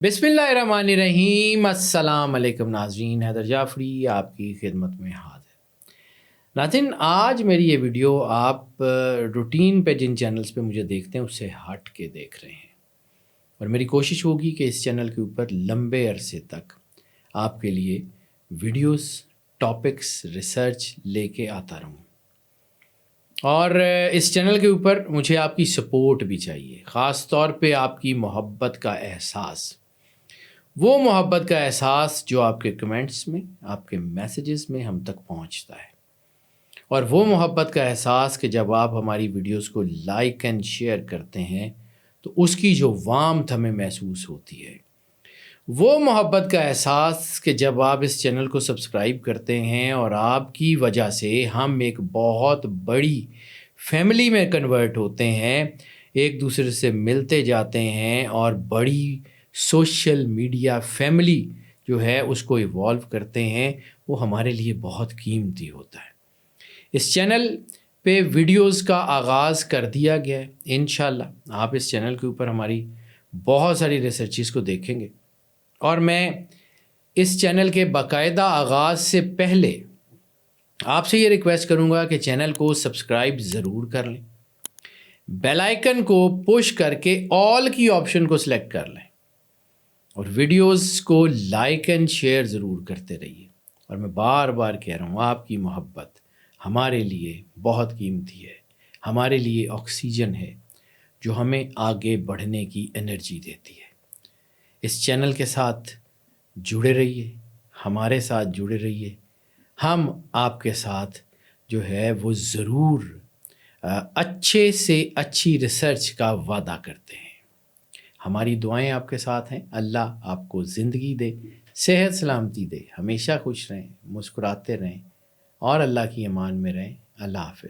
बिस्मिल्लाहिर्रहमानिर्रहीम। अस्सलाम वालेकुम नाज़रीन, हैदर जाफ़री आप की खिदमत में हाज़िर। नाज़रीन, आज मेरी ये वीडियो आप रूटीन पे जिन चैनल्स पे मुझे देखते हैं उससे हट के देख रहे हैं, और मेरी कोशिश होगी कि इस चैनल के ऊपर लंबे अरसे तक आपके लिए वीडियोस, टॉपिक्स, रिसर्च लेके आता रहूँ। और इस चैनल के ऊपर मुझे आपकी सपोर्ट भी चाहिए, ख़ास तौर पे आपकी मोहब्बत का एहसास, वो मोहब्बत का एहसास जो आपके कमेंट्स में, आपके मैसेजेस में हम तक पहुंचता है, और वो मोहब्बत का एहसास कि जब आप हमारी वीडियोस को लाइक एंड शेयर करते हैं तो उसकी जो वार्मथ हमें महसूस होती है, वो मोहब्बत का एहसास कि जब आप इस चैनल को सब्सक्राइब करते हैं और आपकी वजह से हम एक बहुत बड़ी फैमिली में कन्वर्ट होते हैं, एक दूसरे से मिलते जाते हैं और बड़ी सोशल मीडिया फैमिली जो है उसको इवॉल्व करते हैं, वो हमारे लिए बहुत कीमती होता है। इस चैनल पे वीडियोस का आगाज़ कर दिया गया है। इंशाल्लाह आप इस चैनल के ऊपर हमारी बहुत सारी रिसर्चेस को देखेंगे, और मैं इस चैनल के बाकायदा आगाज़ से पहले आपसे ये रिक्वेस्ट करूँगा कि चैनल को सब्सक्राइब ज़रूर कर लें, बेल आइकन को पुश करके ऑल की ऑप्शन को सिलेक्ट कर लें, और वीडियोस को लाइक एंड शेयर ज़रूर करते रहिए। और मैं बार बार कह रहा हूँ, आपकी मोहब्बत हमारे लिए बहुत कीमती है, हमारे लिए ऑक्सीजन है जो हमें आगे बढ़ने की एनर्जी देती है। इस चैनल के साथ जुड़े रहिए, हमारे साथ जुड़े रहिए। हम आपके साथ जो है वो ज़रूर अच्छे से अच्छी रिसर्च का वादा करते हैं। हमारी दुआएं आपके साथ हैं। अल्लाह आपको ज़िंदगी दे, सेहत सलामती दे, हमेशा खुश रहें, मुस्कुराते रहें और अल्लाह की अमान में रहें। अल्लाह हाफ़िज़।